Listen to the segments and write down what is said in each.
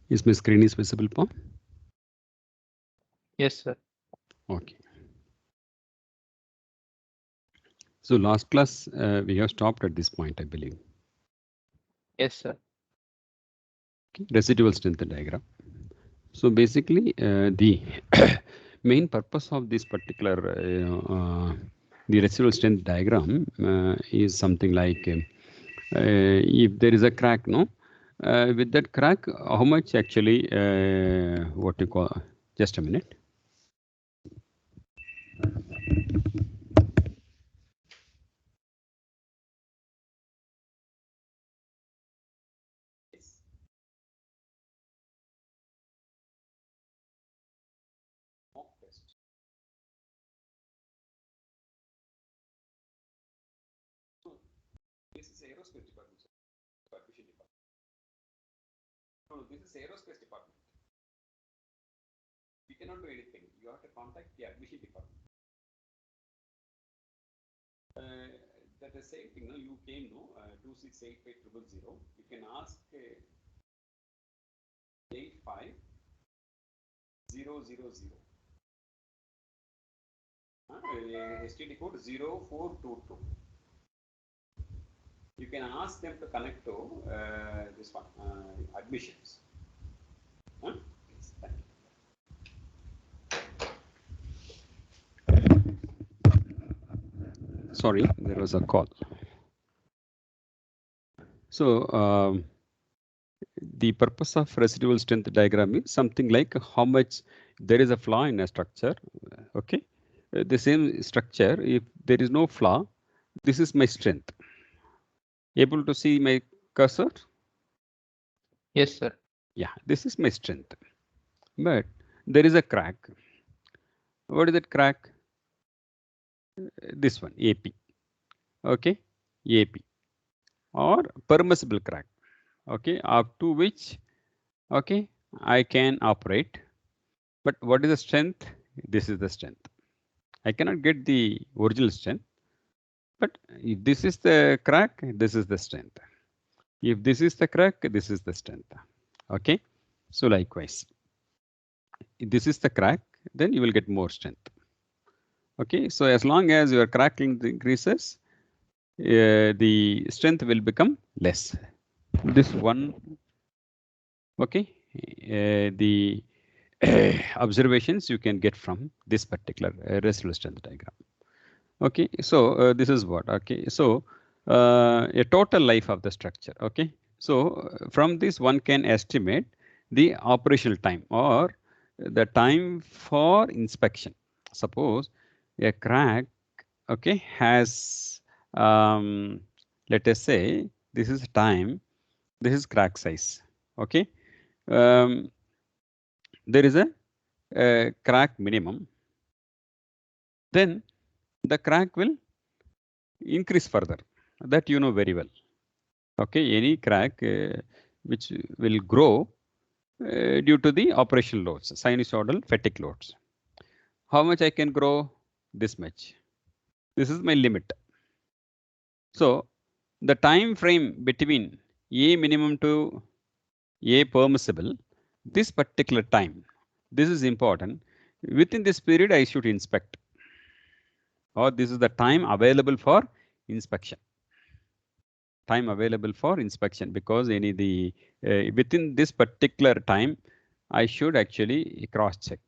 Is my screen is visible, Paul? Yes, sir. Okay. So last class we have stopped at this point, I believe. Yes, sir. Okay. Residual strength diagram. So basically, the main purpose of this particular the residual strength diagram is something like if there is a crack, no, with that crack, how much actually what you call? Just a minute. This is aerospace department, admission department. No, this is aerospace department. We cannot do anything. You have to contact the admission department. That the same thing. No, you came, no, 2685000. You can ask 85000. STD code 0422. You can ask them to connect to this one, admissions. Huh? Sorry, there was a call. So the purpose of residual strength diagram is something like how much there is a flaw in a structure. Okay, the same structure, if there is no flaw, this is my strength. Able to see my cursor? Yes, sir. Yeah, this is my strength. But there is a crack. What is that crack? This one, AP. Okay, AP or permissible crack. Okay, up to which, okay, I can operate. But what is the strength? This is the strength. I cannot get the original strength. But if this is the crack, this is the strength. If this is the crack, this is the strength. Okay, so likewise, if this is the crack, then you will get more strength. Okay, so as long as your crack length increases, the strength will become less. This one, okay, the observations you can get from this particular residual strength diagram. Okay, so this is what, okay, so a total life of the structure. Okay, so from this one can estimate the operational time or the time for inspection. Suppose a crack, okay, has let us say this is time, this is crack size. Okay, there is a crack minimum, then the crack will increase further, that you know very well. Okay, any crack which will grow due to the operational loads, sinusoidal fatigue loads. How much I can grow? This much. This is my limit. So the time frame between A minimum to A permissible, this particular time, this is important. Within this period, I should inspect, or this is the time available for inspection. Time available for inspection, because any the within this particular time, I should actually cross check,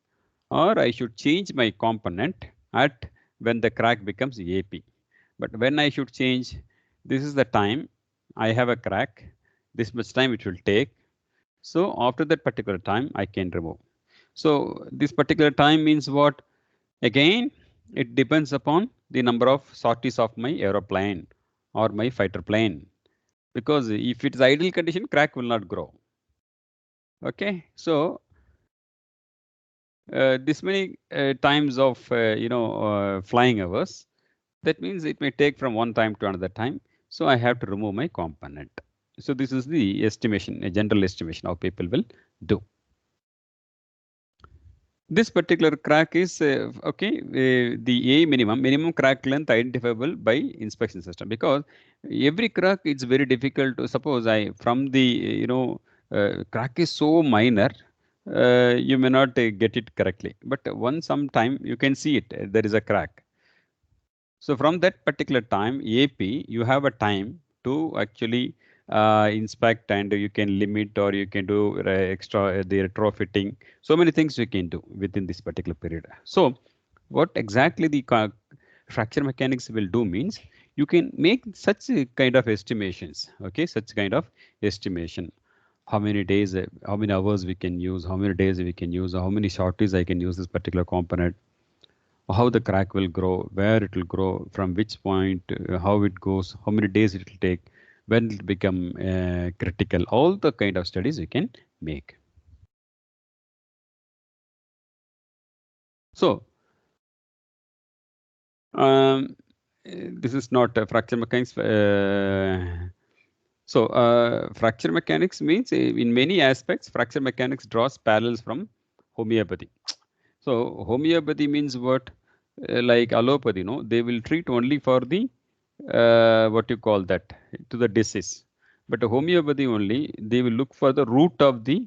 or I should change my component at when the crack becomes AP. But when I should change, this is the time I have a crack, this much time it will take. So after that particular time, I can remove. So this particular time means what? Again, it depends upon the number of sorties of my aeroplane or my fighter plane. Because if it is idle condition, crack will not grow. Okay, so this many times of flying hours, that means it may take from one time to another time. So I have to remove my component. So this is the estimation, a general estimation how people will do. This particular crack is okay. The A minimum crack length identifiable by inspection system, because every crack it's very difficult to suppose I from the crack is so minor, you may not get it correctly. But sometime you can see it, there is a crack. So from that particular time, AP, you have a time to actually inspect, and you can limit, or you can do extra the retrofitting. So many things you can do within this particular period. So what exactly the fracture mechanics will do means you can make such a kind of estimations. Okay, such kind of estimation. How many days, how many hours we can use, how many days we can use, how many shorties I can use this particular component, how the crack will grow, where it will grow, from which point, how it goes, how many days it will take, when it will become critical. All the kind of studies you can make. So this is not fracture mechanics. Fracture mechanics means in many aspects, fracture mechanics draws parallels from homeopathy. So homeopathy means what? Like allopathy, no? They will treat only for the what you call that, to the disease. But homeopathy only, they will look for the root of the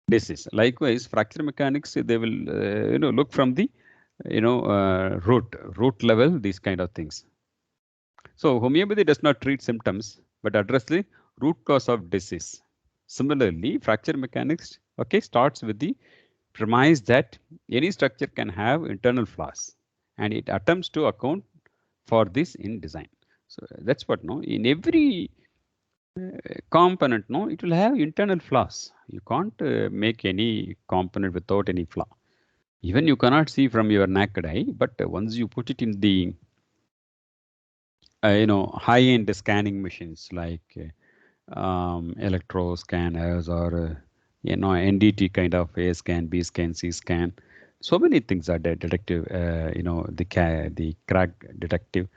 disease. Likewise, fracture mechanics, they will look from the root level, these kind of things. So homeopathy does not treat symptoms, but address the root cause of disease. Similarly, fracture mechanics, okay, starts with the premise that any structure can have internal flaws, and it attempts to account for this in design. So that's what, no, in every component, no, it will have internal flaws. You can't make any component without any flaw. Even you cannot see from your naked eye, but once you put it in the high-end scanning machines like electro scanners, or NDT kind of A scan, B scan, C scan. So many things are detective. The crack detective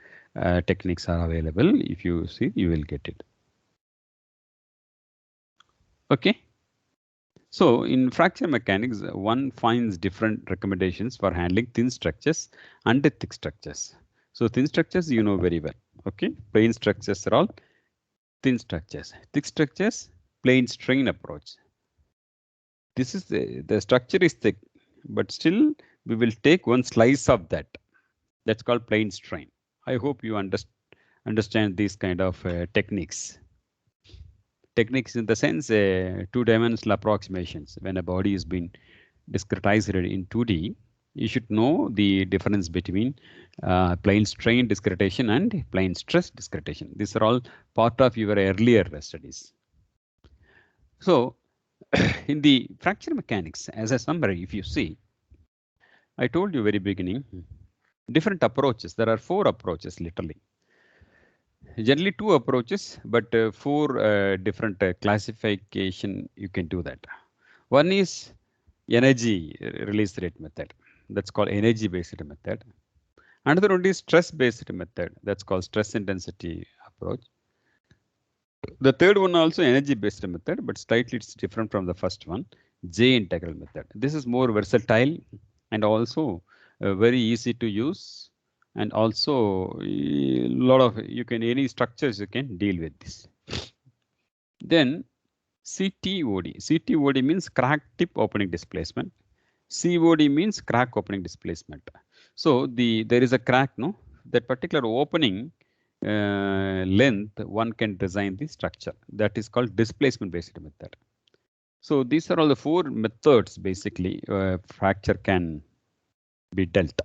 techniques are available. If you see, you will get it. Okay. So in fracture mechanics, one finds different recommendations for handling thin structures and thick structures. So thin structures, you know very well. Okay, plain structures are all thin structures. Thick structures, plain strain approach. This is the structure is thick, but still we will take one slice of that. That's called plain strain. I hope you understand these kind of techniques. Techniques in the sense two-dimensional approximations. When a body is being discretized in 2D, you should know the difference between plane strain discretization and plane stress discretization. These are all part of your earlier studies. So in the fracture mechanics, as a summary, if you see, I told you very beginning, different approaches. There are 4 approaches literally. Generally 2 approaches, but 4 different classification you can do that. One is energy release rate method. That's called energy based method. Another one is stress based method. That's called stress intensity approach. The third one also energy based method, but slightly it's different from the first one, J integral method. This is more versatile and also very easy to use, and also a lot of any structures you can deal with this. Then CTOD. CTOD means crack tip opening displacement. COD means crack opening displacement. So there is a crack, no? That particular opening length, one can design the structure. That is called displacement based method. So these are all the 4 methods basically fracture can be dealt.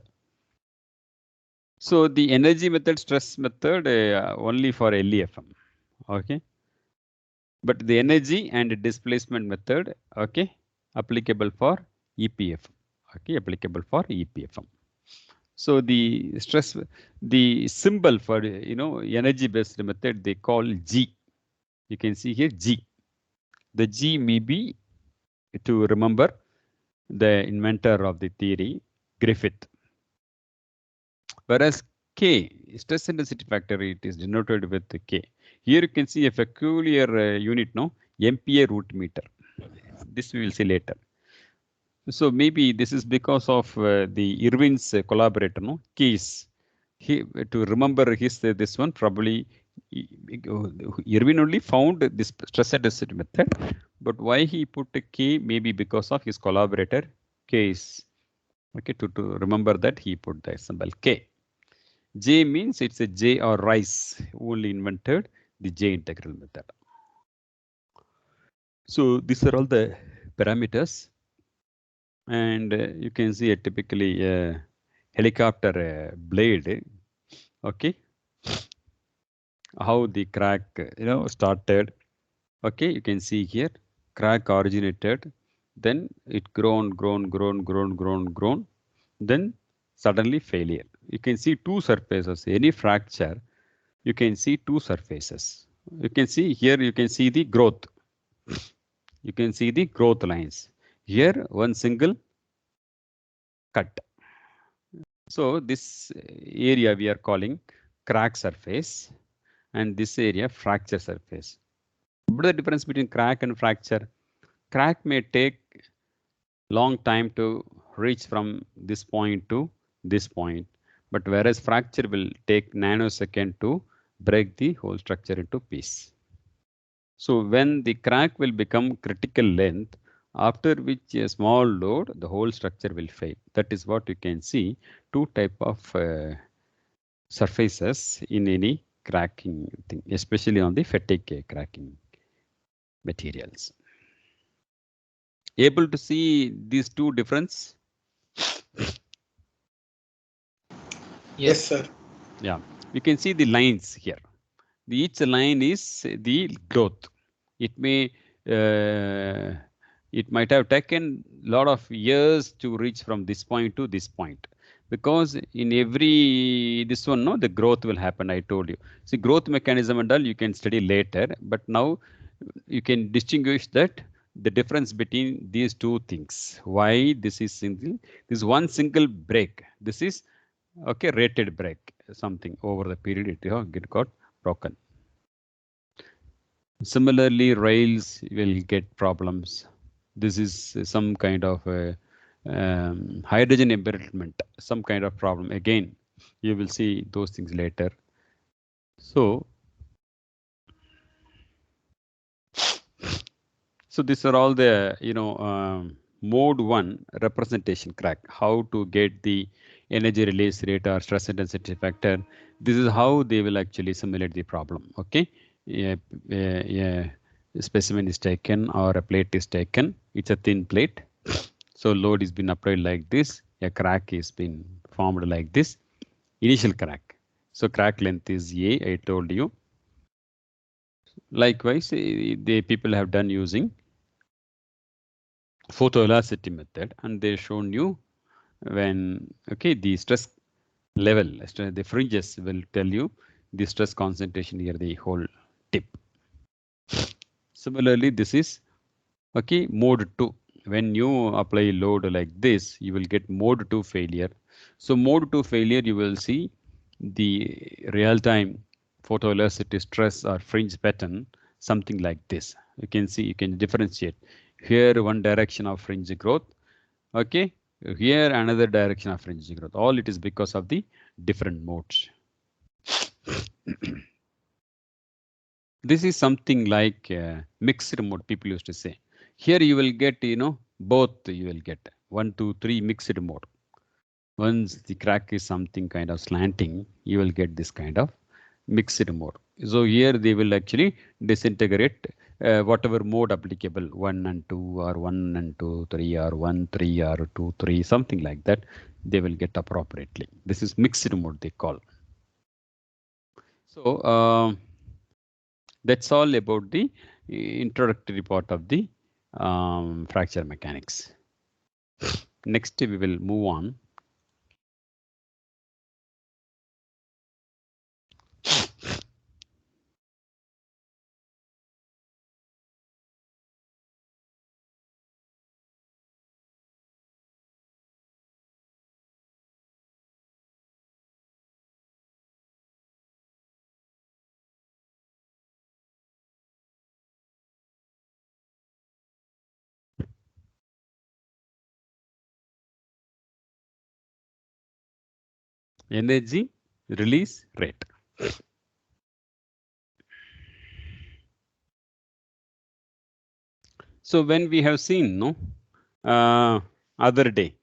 So the energy method, stress method only for LEFM. Okay. But the energy and displacement method, okay, applicable for EPFM. Okay, applicable for EPFM. So the stress, the symbol for energy based method, they call G. You can see here G. The G may be to remember the inventor of the theory, Griffith. Whereas K, stress intensity factor, it is denoted with the K. Here you can see a peculiar unit, no, MPa root meter. This we will see later. So maybe this is because of the Irwin's collaborator, no, Case. To remember his this one, probably Irwin only found this stress intensity method, but why he put a K? Maybe because of his collaborator K's. Okay, to remember that he put the symbol K. J means it's a J or Rice only invented the J integral method. So these are all the parameters, and you can see a typically helicopter blade. Okay, how the crack started. Okay, you can see here crack originated, then it grown, then suddenly failure. You can see two surfaces. Any fracture, you can see two surfaces. You can see here, you can see the growth. You can see the growth lines. Here, one single cut. So this area we are calling crack surface, and this area fracture surface. What is the difference between crack and fracture? Crack may take long time to reach from this point to this point, but whereas fracture will take nanosecond to break the whole structure into piece. So when the crack will become critical length, after which a small load, the whole structure will fail. That is what you can see, two type of surfaces in any cracking thing, especially on the fatigue cracking materials. Able to see these two difference? Yes, sir. Yeah, we can see the lines here. Each line is the growth. It may it might have taken a lot of years to reach from this point to this point, because in every this one, no, the growth will happen. I told you. See, growth mechanism and all you can study later, but now you can distinguish that the difference between these two things. Why this is single? This is one single break. This is okay, rated break. Something over the period it got broken. Similarly, rails will get problems. This is some kind of hydrogen embrittlement, some kind of problem. Again, you will see those things later. So these are all the mode 1 representation crack. How to get the energy release rate or stress intensity factor. This is how they will actually simulate the problem. Okay, yeah, specimen is taken or a plate is taken. It's a thin plate. So load is been applied like this. A crack is been formed like this. Initial crack. So crack length is A. I told you. Likewise, the people have done using photoelasticity method, and they shown you when the stress level, the fringes will tell you the stress concentration near the whole tip. Similarly, this is mode 2. When you apply load like this, you will get mode 2 failure. So mode 2 failure, you will see the real-time photoelasticity stress or fringe pattern, something like this. You can see, you can differentiate. Here, one direction of fringe growth. Okay, here another direction of fringe growth. All it is because of the different modes. This is something like mixed mode, people used to say. Here you will get, both you will get 1, 2, 3 mixed mode. Once the crack is something kind of slanting, you will get this kind of mixed mode. So here they will actually disintegrate whatever mode applicable, 1 and 2 or 1 and 2, 3 or 1, 3 or 2, 3, something like that. They will get appropriately. This is mixed mode they call. So that's all about the introductory part of the fracture mechanics. Next, we will move on. Energy release rate. So when we have seen, no, other day,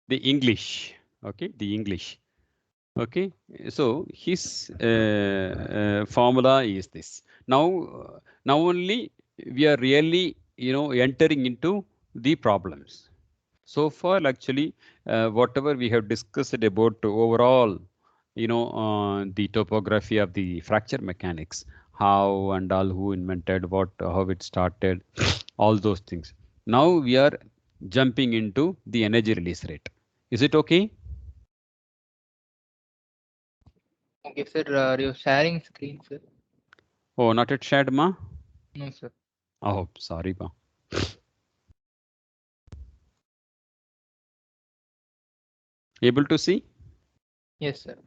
the English, okay, the English, okay. So his formula is this. Now only we are really, entering into the problems. So far, actually, whatever we have discussed about overall, the topography of the fracture mechanics, how and all, who invented what, how it started, all those things. Now we are jumping into the energy release rate. Is it okay? Okay, sir. Are you sharing screen, sir? Oh, not yet shared, ma? No, sir. Oh, sorry, ma. Able to see? Yes, sir.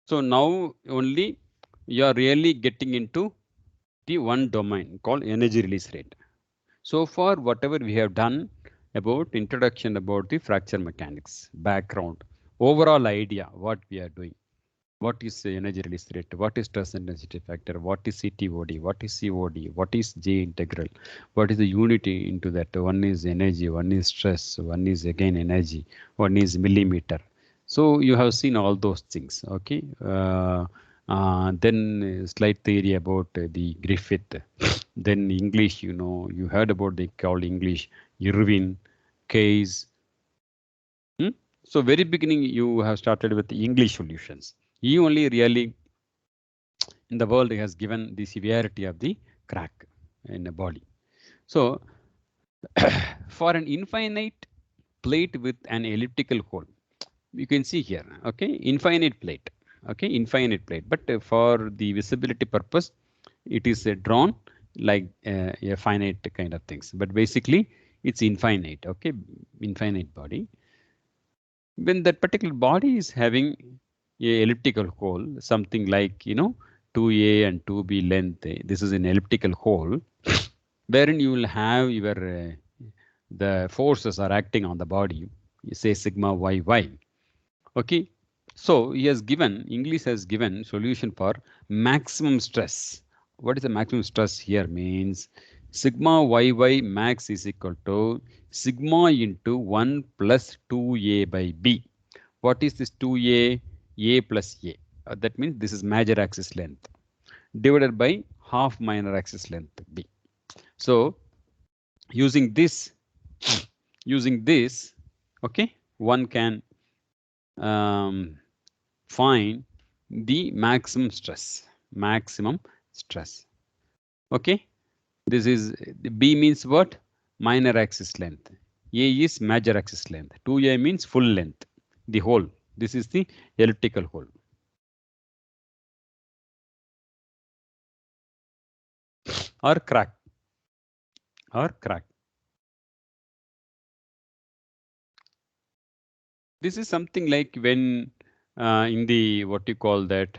So now only you are really getting into the one domain called energy release rate. So far, whatever we have done about introduction about the fracture mechanics, background, overall idea, what we are doing, what is the energy release rate, what is stress intensity factor, what is CTOD, what is COD, what is J integral, what is the unity into that. One is energy, one is stress, one is again energy, one is millimeter. So you have seen all those things, okay. Then slight theory about the Griffith. Then English, you heard about the called English, Irwin, Case. So very beginning you have started with the English solutions. He only really in the world has given the severity of the crack in the body. So for an infinite plate with an elliptical hole, you can see here, okay, infinite plate, okay, infinite plate. But for the visibility purpose, it is drawn like a finite kind of things. But basically, it's infinite, okay, infinite body. When that particular body is having a elliptical hole, something like 2a and 2b length, this is an elliptical hole, wherein you will have your the forces are acting on the body, you say sigma yy. Okay, so he has given, English has given solution for maximum stress. What is the maximum stress here means sigma yy max is equal to sigma into 1 plus 2a by b. What is this 2a? A plus a. That means this is major axis length divided by half minor axis length b. So using this, okay, one can find the maximum stress. Okay, this is b means what? Minor axis length. A is major axis length. 2a means full length, the hole. This is the elliptical hole. Or crack. This is something like when in the what you call that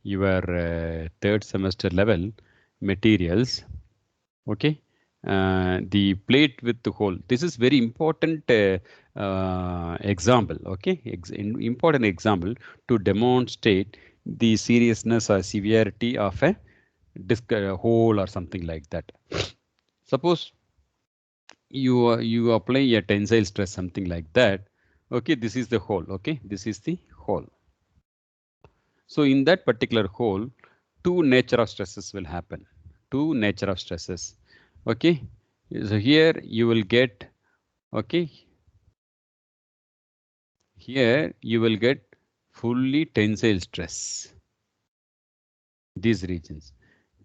your third semester level materials, okay, the plate with the hole. This is very important example, okay, important example to demonstrate the seriousness or severity of a disc hole or something like that. Suppose you apply a tensile stress, something like that. Okay, this is the hole. Okay, this is the hole. So in that particular hole, two nature of stresses will happen. Two nature of stresses. Okay, so here you will get, okay, here you will get fully tensile stress. These regions.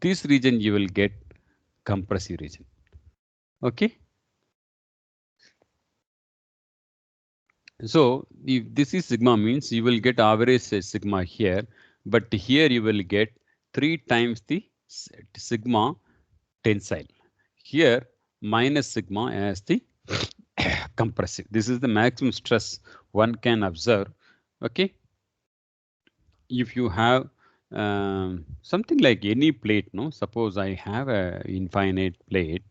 This region you will get compressive region. Okay. So if this is sigma means you will get average sigma here, but here you will get 3 times the sigma tensile. Here minus sigma as the compressive. This is the maximum stress one can observe. Okay. If you have something like any plate, no, suppose I have a infinite plate.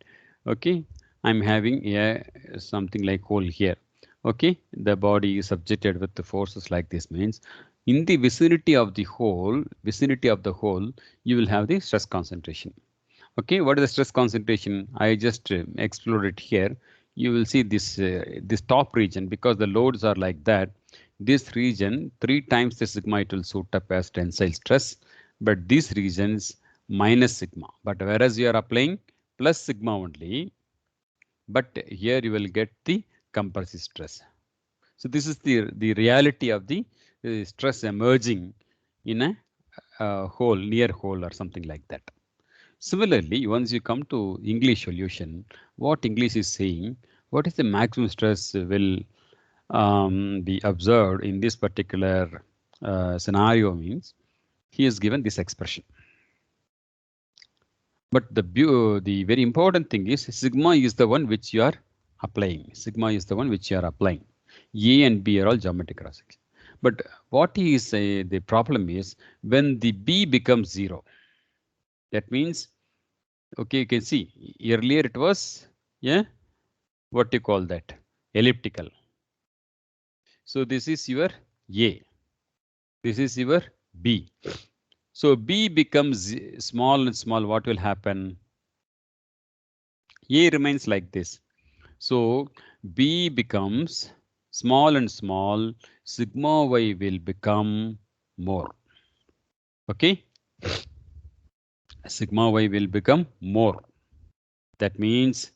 Okay, I'm having a something like hole here. Okay, the body is subjected with the forces like this means in the vicinity of the hole, you will have the stress concentration. Okay, what is the stress concentration? I just explored it here. You will see this top region, because the loads are like that. This region 3 times the sigma it will suit up as tensile stress, but these regions minus sigma. But whereas you are applying plus sigma only, but here you will get the compressive stress. So this is the reality of the stress emerging in a hole, near hole or something like that. Similarly, once you come to English solution, what English is saying, what is the maximum stress will be observed in this particular scenario means he is given this expression. But the very important thing is sigma is the one which you are applying. Sigma is the one which you are applying. A and B are all geometric cross section. But what is the problem is when the B becomes 0. That means, okay, you can see earlier it was, yeah, what do you call that? Elliptical. So this is your A. This is your B. So B becomes small and small. What will happen? A remains like this. So B becomes small and small. Sigma y will become more. Okay. Sigma y will become more. That means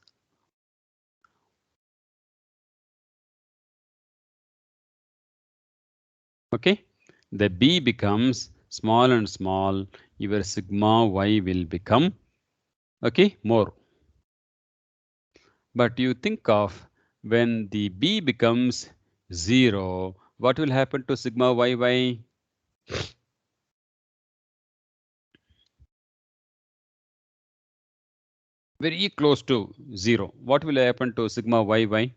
okay, the B becomes small and small, your sigma y will become okay more. But you think of when the B becomes 0, what will happen to sigma yy? Very close to 0. What will happen to sigma yy?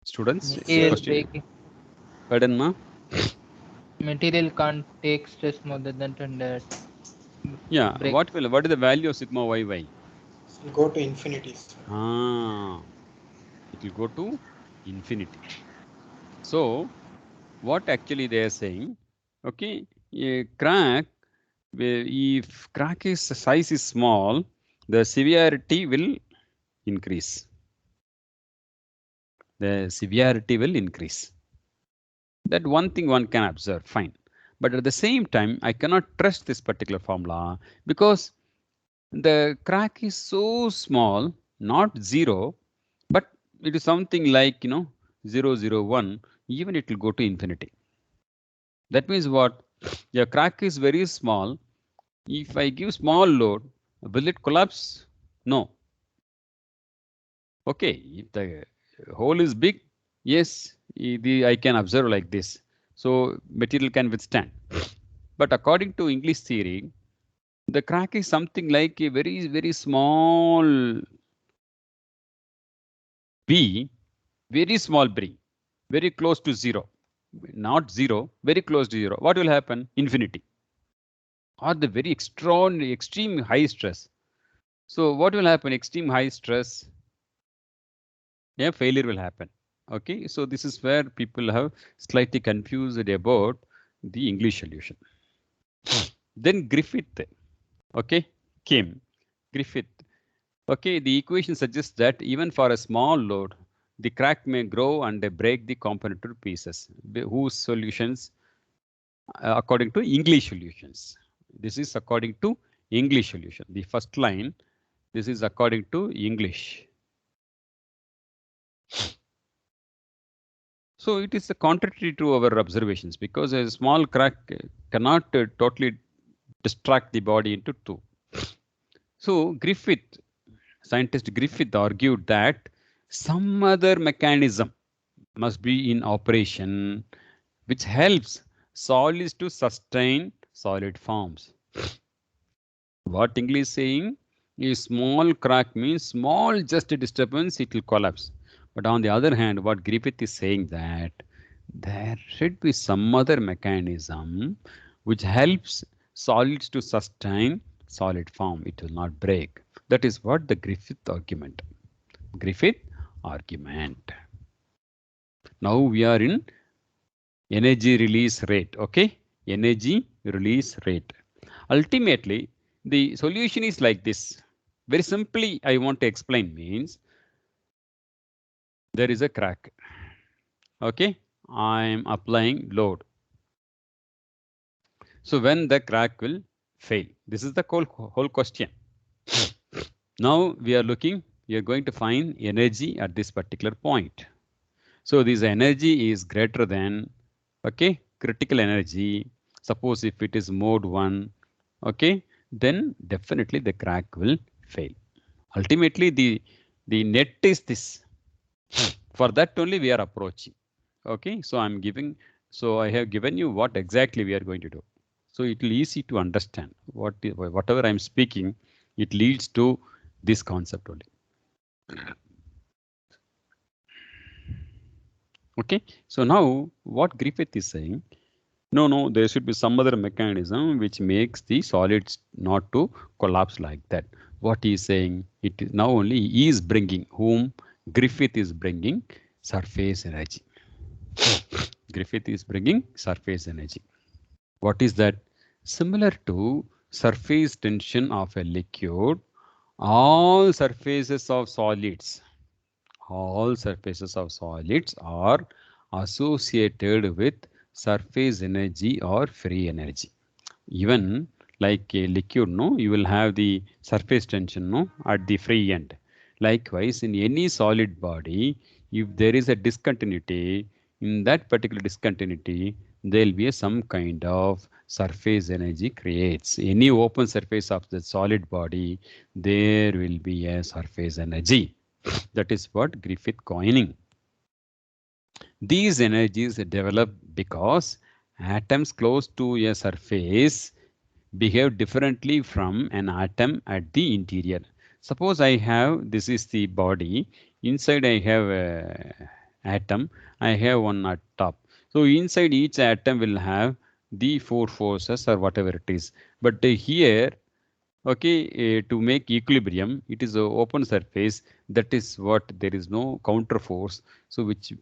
Students, Material question? breaking. Pardon, ma? Material can't take stress more than that. Yeah. Break. What is the value of sigma yy? Go to infinity, sir. It will go to infinity. So what actually they are saying? Okay, a crack. If crack is size is small, the severity will increase. The severity will increase. That one thing one can observe, fine. But at the same time, I cannot trust this particular formula because the crack is so small, not 0, but it is something like 0, 0, 1, even it will go to infinity. That means what? Your crack is very small. If I give small load, will it collapse? No. Okay, if the hole is big, yes, I can observe like this. So material can withstand. But according to English theory, the crack is something like a very, very small B, very small B, very close to 0. Not 0, very close to 0. What will happen? Infinity. Or the very extraordinary, extreme high stress. So what will happen? Extreme high stress, yeah, failure will happen. Okay, so this is where people have slightly confused about the English solution. Then Griffith, okay, came. Griffith, okay, the equation suggests that even for a small load, the crack may grow and break the component to pieces. Whose solutions? According to English solutions. This is according to English solution. The first line, this is according to English. So it is contrary to our observations because a small crack cannot totally distract the body into two. So Griffith, scientist Griffith argued that some other mechanism must be in operation which helps solids to sustain solid forms. What English is saying is small crack means small just a disturbance, it will collapse. But on the other hand, what Griffith is saying that there should be some other mechanism which helps solids to sustain solid form. It will not break. That is what the Griffith argument. Griffith argument. Now we are in energy release rate. Okay, energy release rate. Ultimately, the solution is like this. Very simply, I want to explain means there is a crack. Okay, I am applying load. So when the crack will fail? This is the whole question. Now we are looking, we are going to find energy at this particular point. So this energy is greater than, okay, critical energy. Suppose if it is mode 1, okay, then definitely the crack will fail. Ultimately, the net is this. For that only we are approaching. Okay, so I'm giving, so I have given you what exactly we are going to do. So it will be easy to understand whatever I'm speaking, it leads to this concept only. Okay, so now what Griffith is saying, no, there should be some other mechanism which makes the solids not to collapse like that. What he is saying, it is now only he is bringing, whom Griffith is bringing surface energy. Griffith is bringing surface energy. What is that? Similar to surface tension of a liquid, all surfaces of solids are associated with surface energy or free energy. Even like a liquid, no, you will have the surface tension, no, at the free end. Likewise, in any solid body, if there is a discontinuity, in that particular discontinuity, there will be some kind of surface energy creates. Any open surface of the solid body, there will be a surface energy. That is what Griffith coining. These energies develop because atoms close to a surface behave differently from an atom at the interior. Suppose I have, this is the body, inside I have a atom, I have one at top. So inside each atom will have the 4 forces or whatever it is. But here, okay, to make equilibrium, it is an open surface. That is what there is no counter force. So which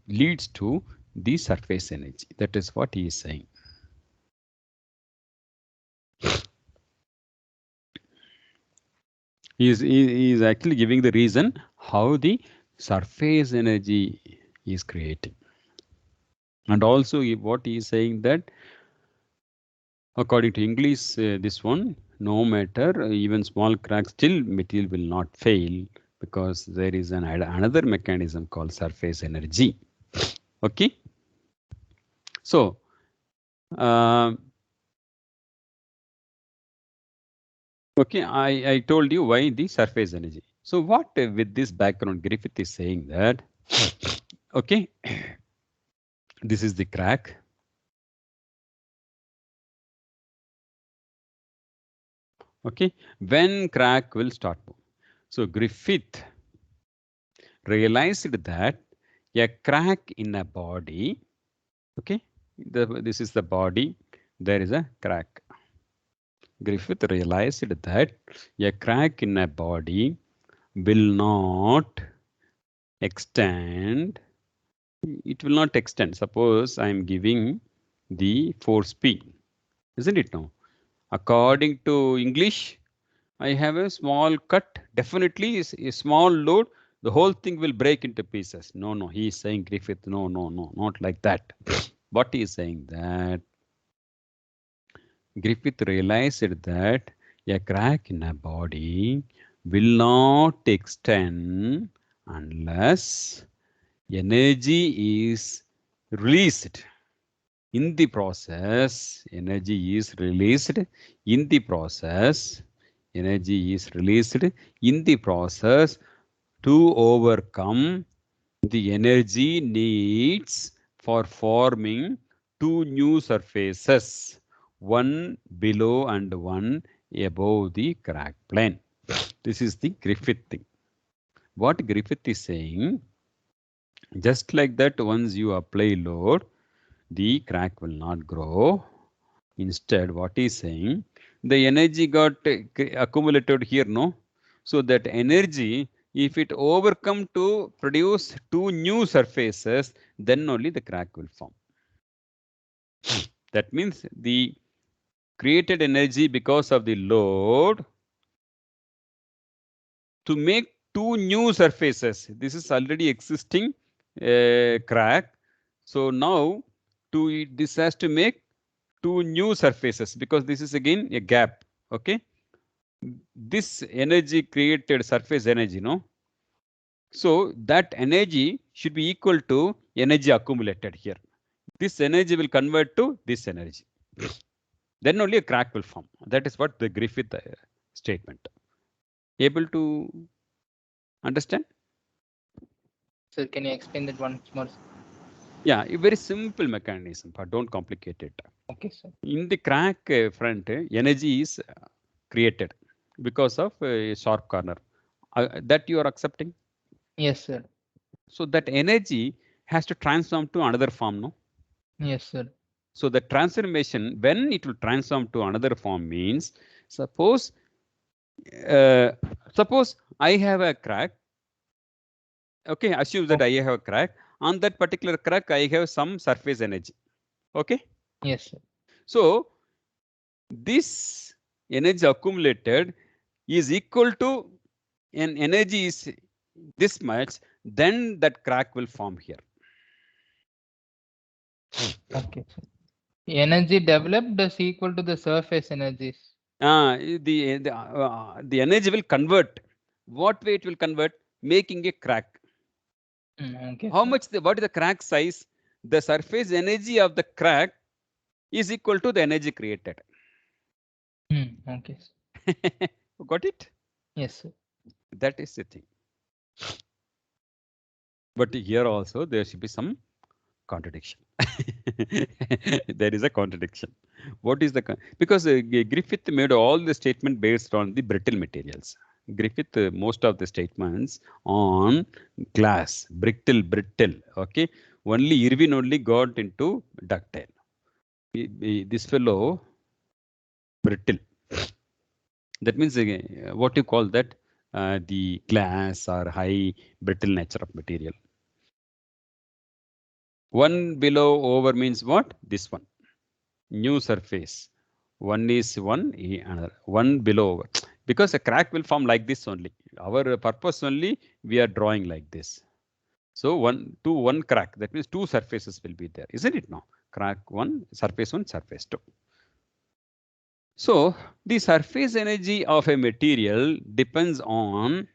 leads to the surface energy. That is what he is saying. He is actually giving the reason how the surface energy is creating. And also what he is saying that according to English, this one, no matter even small cracks, still material will not fail because there is another mechanism called surface energy. Okay. So, okay, I told you why the surface energy. So what with this background, Griffith is saying that, okay, this is the crack. Okay, when crack will start. So Griffith realized that a crack in a body, okay, this is the body, there is a crack. Griffith realized that a crack in a body will not extend. It will not extend. Suppose I am giving the force P, isn't it now? According to English, I have a small cut. Definitely is a small load. The whole thing will break into pieces. No. He is saying, Griffith, no, not like that. What he is saying that Griffith realized that a crack in a body will not extend unless energy is released. In the process, energy is released. In the process, energy is released in the process to overcome the energy needs for forming two new surfaces, one below and one above the crack plane. This is the Griffith thing. What Griffith is saying, Just like that, once you apply load, the crack will not grow. Instead, what he's saying, the energy got accumulated here, no? So that energy, if it overcome to produce two new surfaces, then only the crack will form. That means the created energy because of the load to make two new surfaces. This is already existing crack. So now this has to make two new surfaces because this is again a gap. Okay. This energy created surface energy, no? So that energy should be equal to energy accumulated here. This energy will convert to this energy. Then only a crack will form. That is what the Griffith statement. Able to understand? Sir, can you explain that once more? Yeah, a very simple mechanism, but don't complicate it. Okay, sir. In the crack front, energy is created because of a sharp corner. That you are accepting? Yes, sir. So that energy has to transform to another form, no? Yes, sir. So the transformation, when it will transform to another form means, suppose I have a crack. Okay, assume that I have a crack. On that particular crack, I have some surface energy. Okay. Yes, sir. So this energy accumulated is equal to an energy is this much, then that crack will form here. Okay, sir. The energy developed is equal to the surface energies. The energy will convert. What way it will convert? Making a crack. Okay, How sir. much? What is the crack size? The surface energy of the crack is equal to the energy created. Okay, sir. Got it? Yes, sir. That is the thing. But here also there should be some contradiction. There is a contradiction. What is the because Griffith made all the statement based on the brittle materials. Griffith most of the statements on glass, brittle. Okay, only Irwin only got into ductile. This fellow brittle. That means what you call that the glass or high brittle nature of material. One below over means what? This one. New surface. One is one, another. One below over. Because a crack will form like this only. Our purpose only, we are drawing like this. So one crack. That means two surfaces will be there. Isn't it now? Crack one, surface two. So the surface energy of a material depends on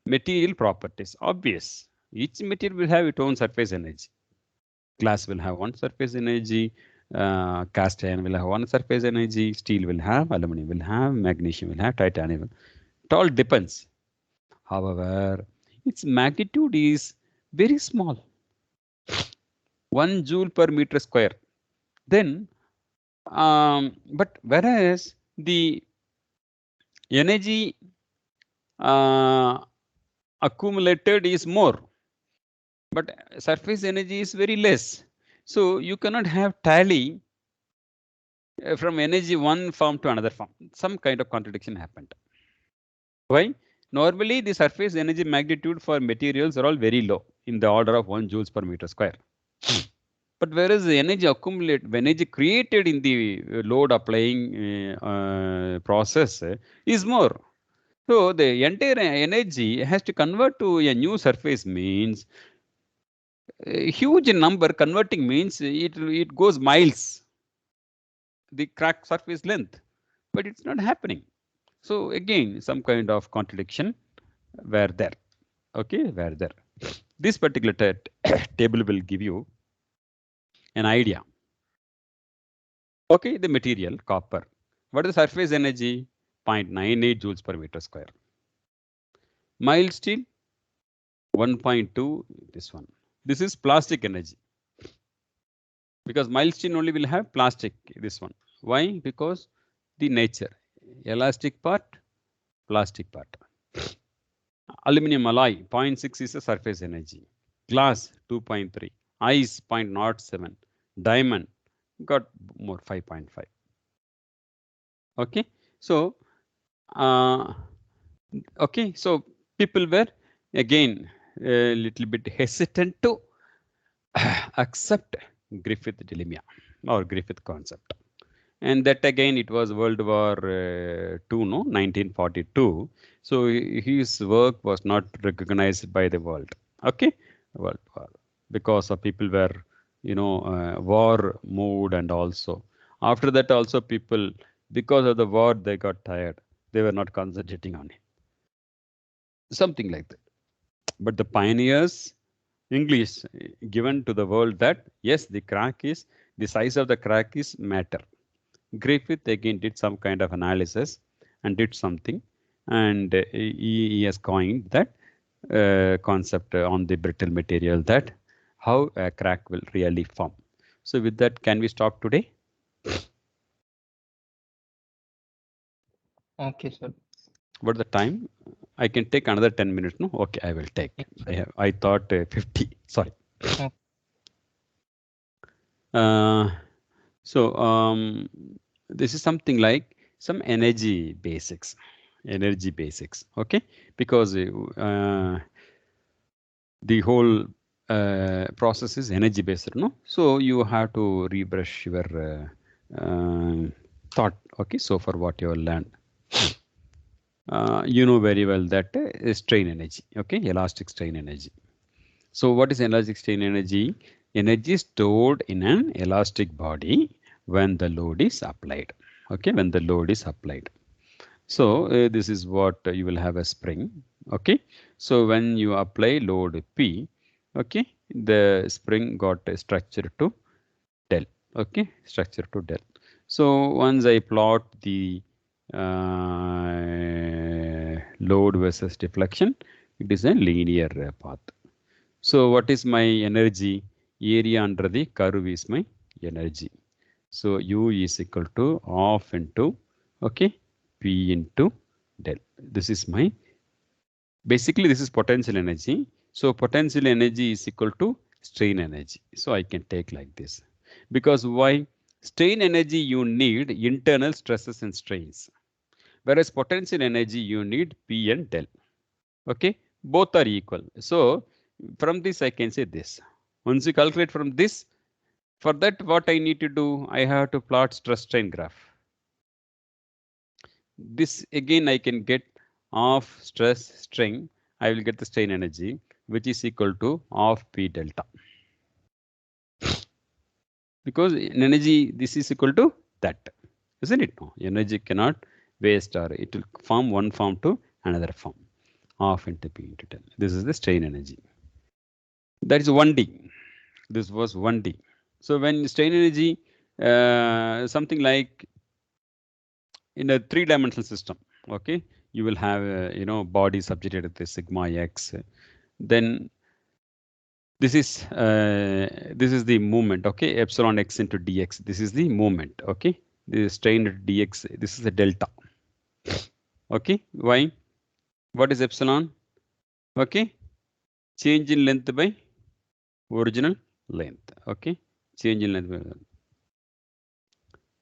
material properties. Obvious. Each material will have its own surface energy. Glass will have one surface energy, cast iron will have one surface energy, steel will have, aluminum will have, magnesium will have, titanium. It all depends. However, its magnitude is very small. 1 joule per meter square. Then, but whereas the energy accumulated is more, but surface energy is very less. So you cannot have tally from energy one form to another form. Some kind of contradiction happened. Why? Normally the surface energy magnitude for materials are all very low in the order of 1 joules per meter square. But whereas the energy created in the load applying process is more. So the entire energy has to convert to a new surface means a huge number. Converting means it goes miles. The crack surface length, but it's not happening. So again, some kind of contradiction were there. Okay, were there. This particular table will give you an idea. Okay, the material copper. What is the surface energy? 0.98 joules per meter square. Mild steel 1.2. This one. This is plastic energy. Because mild steel only will have plastic. This one. Why? Because the nature. Elastic part, plastic part. Aluminum alloy 0.6 is the surface energy. glass 2.3, ice 0.07, diamond got more 5.5. Okay, so okay, so people were again a little bit hesitant to accept Griffith dilemma or Griffith concept. And that again, it was World War II, no, 1942. So his work was not recognized by the world. Okay, World War, because of people were, war mood, and also after that also people, because of the war, they got tired. They were not concentrating on it. Something like that. But the pioneers, English given to the world that yes, the size of the crack is matter. Griffith again did some kind of analysis and did something, and he has coined that concept on the brittle material, that how a crack will really form. So with that, can we stop today? Okay, sir. What the time? I can take another 10 minutes. No, okay, I will take. I thought 50. Sorry. Okay. So this is something like some energy basics. Okay, because the whole process is energy based, no? So you have to rebrush your thought. Okay, so for what you have learned, you know very well that strain energy. Okay, elastic strain energy. So what is elastic strain energy? Energy stored in an elastic body when the load is applied. Okay, when the load is applied. So this is what you will have a spring. Okay, so when you apply load P, okay, the spring got a structure to del. Okay, structure to del. So once I plot the load versus deflection, it is a linear path. So what is my energy? Area under the curve is my energy. So U is equal to half into, okay, P into del. This is my, basically this is potential energy. So potential energy is equal to strain energy. So I can take like this. Because why? Strain energy you need internal stresses and strains. Whereas potential energy you need P and del. Okay, both are equal. So from this I can say this. Once you calculate from this, for that what I need to do, I have to plot stress strain graph. This again I can get of stress strain. I will get the strain energy, which is equal to of P delta. Because in energy this is equal to that, isn't it? No, energy cannot waste, or it will form one form to another form. Half into P into del. This is the strain energy. That is 1D. This was 1D. So when strain energy, something like in a three-dimensional system, okay, you will have body subjected to the sigma x. Then this is the movement, okay, epsilon x into dx. This is the movement, okay. The strain at dx. This is a delta. Okay, why? What is epsilon? Okay, change in length by original length. Okay, change in length by length.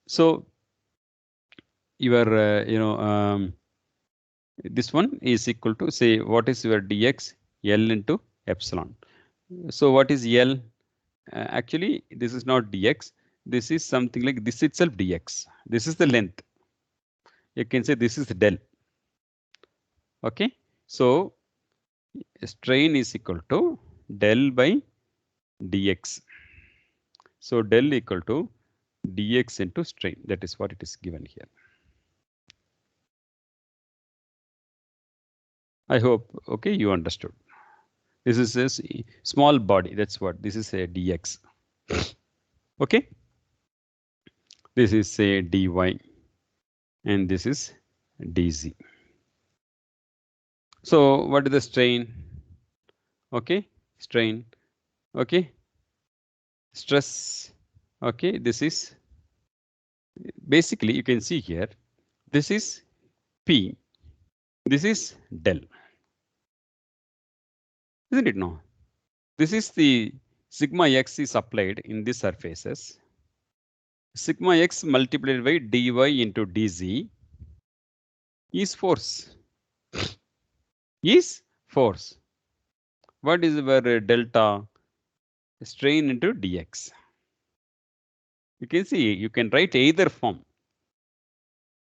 So your this one is equal to, say, what is your dx? L into epsilon. So what is L? Actually, this is not dx. This is something like this itself dx. This is the length. You can say this is del. Okay. So strain is equal to del by dx. So del equal to dx into strain. That is what it is given here. I hope, okay, you understood. This is a small body. That's what this is, a dx. Okay. This is, say, dy, and this is dz. So what is the strain? Okay, strain. Okay, stress. Okay, this is basically, you can see here, this is P, this is del, isn't it? No, This is the sigma x is applied in these surfaces. Sigma x multiplied by dy into dz is force. Is force. What is our delta? Strain into dx. You can see, you can write either form.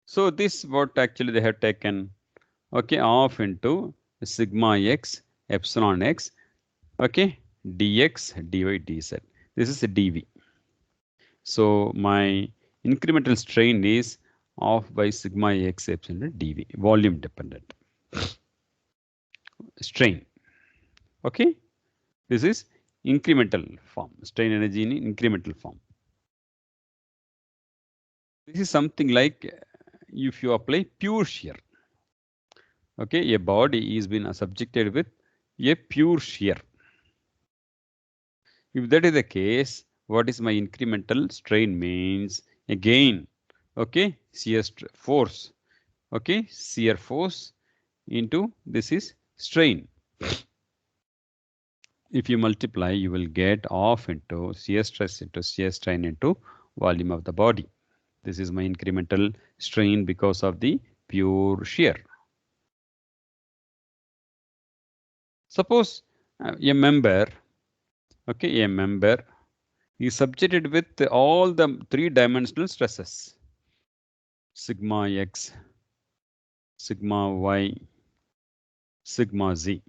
So this what actually they have taken, okay, off into sigma x epsilon x, okay, dx dy dz. This is a dv. So my incremental strain is off by sigma x epsilon dv, volume dependent strain. Okay, this is incremental form, strain energy in incremental form. This is something like if you apply pure shear. Okay, a body is been subjected with a pure shear. If that is the case, what is my incremental strain means? Again, okay, shear force, okay, shear force into this is strain. If you multiply, you will get off into shear stress into shear strain into volume of the body. This is my incremental strain because of the pure shear. Suppose a member, okay, a member is subjected with all the three-dimensional stresses: sigma x, sigma y, sigma z.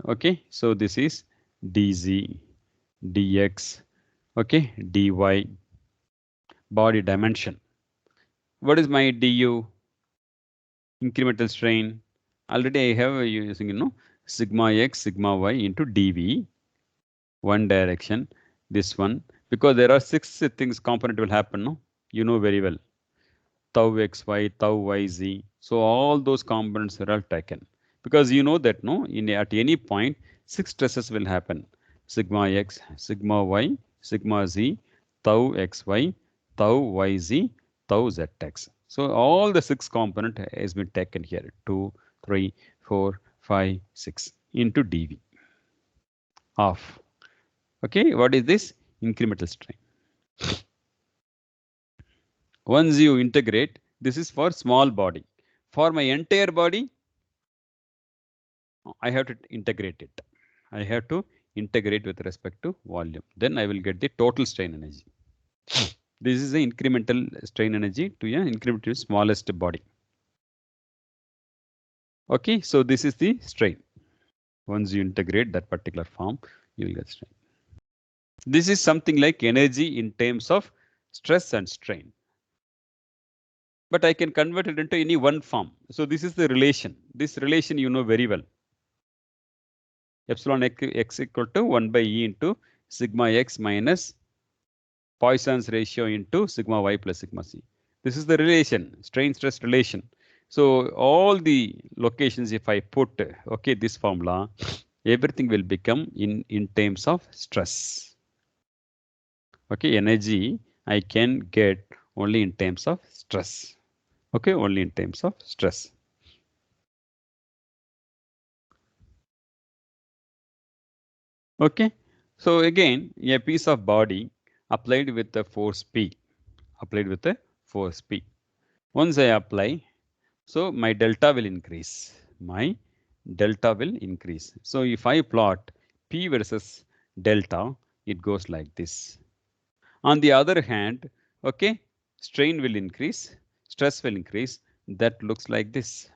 Okay, so this is dz, dx, okay, dy, body dimension. What is my du? Incremental strain. Already I have using sigma x, sigma y into dv, one direction. This one, because there are 6 things component will happen. No, you know very well. Tau xy, tau yz. So all those components are all taken, because you know that at any point 6 stresses will happen: sigma x, sigma y, sigma z, tau xy, tau yz, tau zx. So all the 6 component has been taken here: 2, 3, 4, 5, 6 into dv off. Okay, what is this? Incremental strain. Once you integrate, this is for small body. For my entire body, I have to integrate it. I have to integrate with respect to volume. Then I will get the total strain energy. This is the incremental strain energy to an incremental smallest body. Okay, so this is the strain. Once you integrate that particular form, you will get strain. This is something like energy in terms of stress and strain. But I can convert it into any one form. So this is the relation. This relation you know very well. Epsilon x equal to 1 by E into sigma x minus Poisson's ratio into sigma y plus sigma c. This is the relation, strain stress relation. So all the locations, if I put okay this formula, everything will become in terms of stress. Okay, energy I can get only in terms of stress. Okay, only in terms of stress. Okay, so again a piece of body applied with the force P, applied with the force P. Once I apply, so my delta will increase. My delta will increase. So if I plot P versus delta, it goes like this. On the other hand, okay, strain will increase, stress will increase. That looks like this.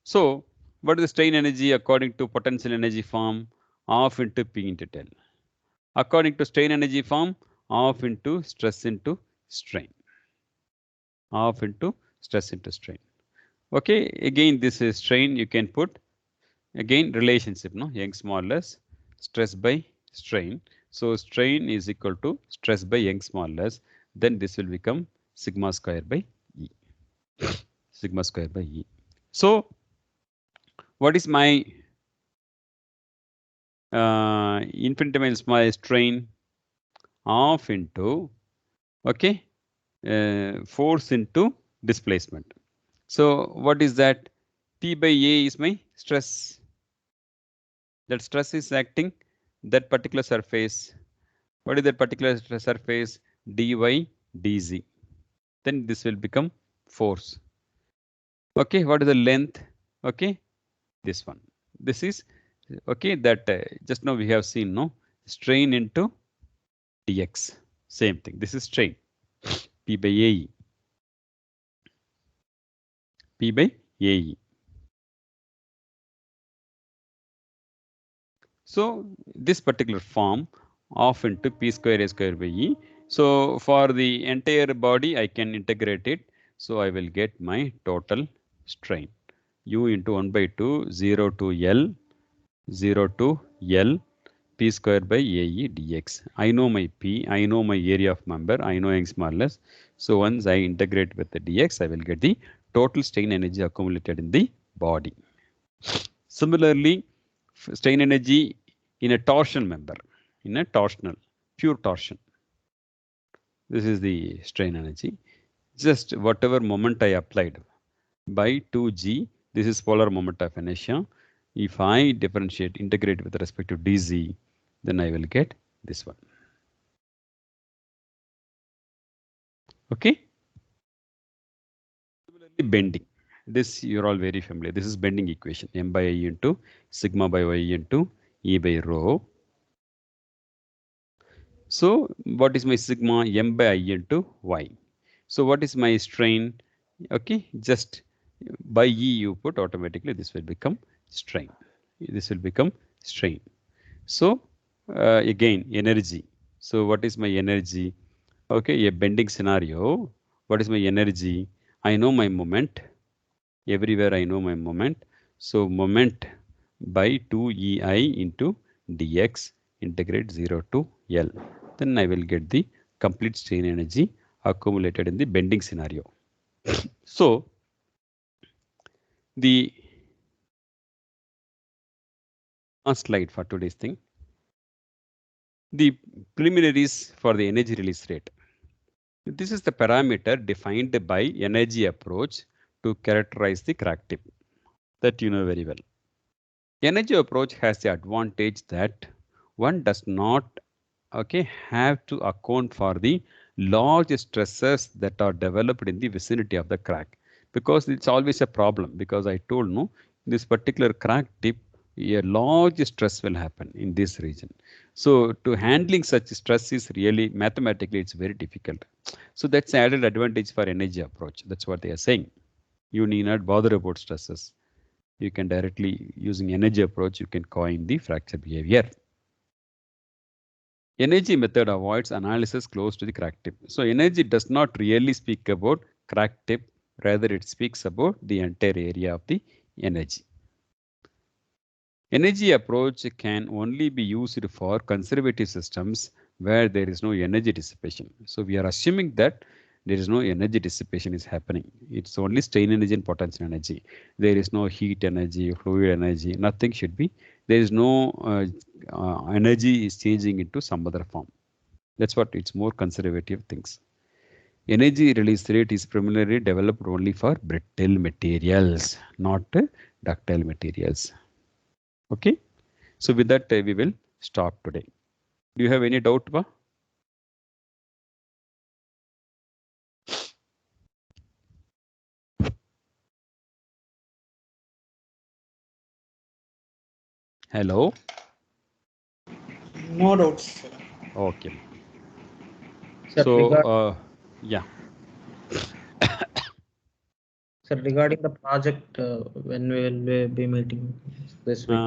So what is the strain energy according to potential energy form? Half into P into del. According to strain energy form, half into stress into strain. Half into stress into strain. Okay, again this is strain you can put. Again relationship, no? Young's modulus, stress by strain. So strain is equal to stress by Young's modulus. Then this will become sigma square by E. Sigma square by E. So what is my infinitesimal small strain? Half into, okay, force into displacement. So what is that? P by A is my stress. That stress is acting that particular surface. What is that particular surface? Dy dz. Then this will become force. Okay, what is the length? Okay, this one. This is okay. That just now we have seen, no, strain into dx. Same thing. This is strain. P by AE. P by AE. So this particular form of into P square A square by E. So for the entire body, I can integrate it. So I will get my total strain. U into 1 by 2, 0 to L, 0 to L, P square by AE dx. I know my P, I know my area of member, I know Young's modulus. So once I integrate with the dx, I will get the total strain energy accumulated in the body. Similarly, strain energy in a torsion member, in a torsional, pure torsion. This is the strain energy. Just whatever moment I applied by 2g, this is polar moment of inertia. If I differentiate, integrate with respect to dz, then I will get this one. Okay. Similarly, bending. This you're all very familiar. This is bending equation. M by I into sigma by y into E by rho. So what is my sigma? M by I into y. So what is my strain? Okay, just by E you put, automatically this will become strain. This will become strain. So again, energy. So what is my energy? Okay, a bending scenario. What is my energy? I know my moment. Everywhere I know my moment. So moment by 2EI into dx, integrate 0 to L. Then I will get the complete strain energy accumulated in the bending scenario. So the last slide for today's thing. The preliminaries for the energy release rate. This is the parameter defined by energy approach to characterize the crack tip. That you know very well. Energy approach has the advantage that one does not have to account for the large stresses that are developed in the vicinity of the crack, because it's always a problem, because I told no, this particular crack tip, a large stress will happen in this region. So to handling such stress is really mathematically it's very difficult. So that's added advantage for energy approach. That's what they are saying. You need not bother about stresses. You can directly, using energy approach, you can coin the fracture behavior. Energy method avoids analysis close to the crack tip. So energy does not really speak about crack tip, rather it speaks about the entire area of the energy. Energy approach can only be used for conservative systems where there is no energy dissipation. So we are assuming that there is no energy dissipation is happening. It's only strain energy and potential energy. There is no heat energy, fluid energy, nothing should be. There is no energy is changing into some other form. That's what it's more conservative things. Energy release rate is primarily developed only for brittle materials, not ductile materials. Okay. So with that, we will stop today. Do you have any doubt, Ba? Hello. No doubts, sir. Okay. Sir, So yeah. sir, regarding the project, when we will be meeting this week?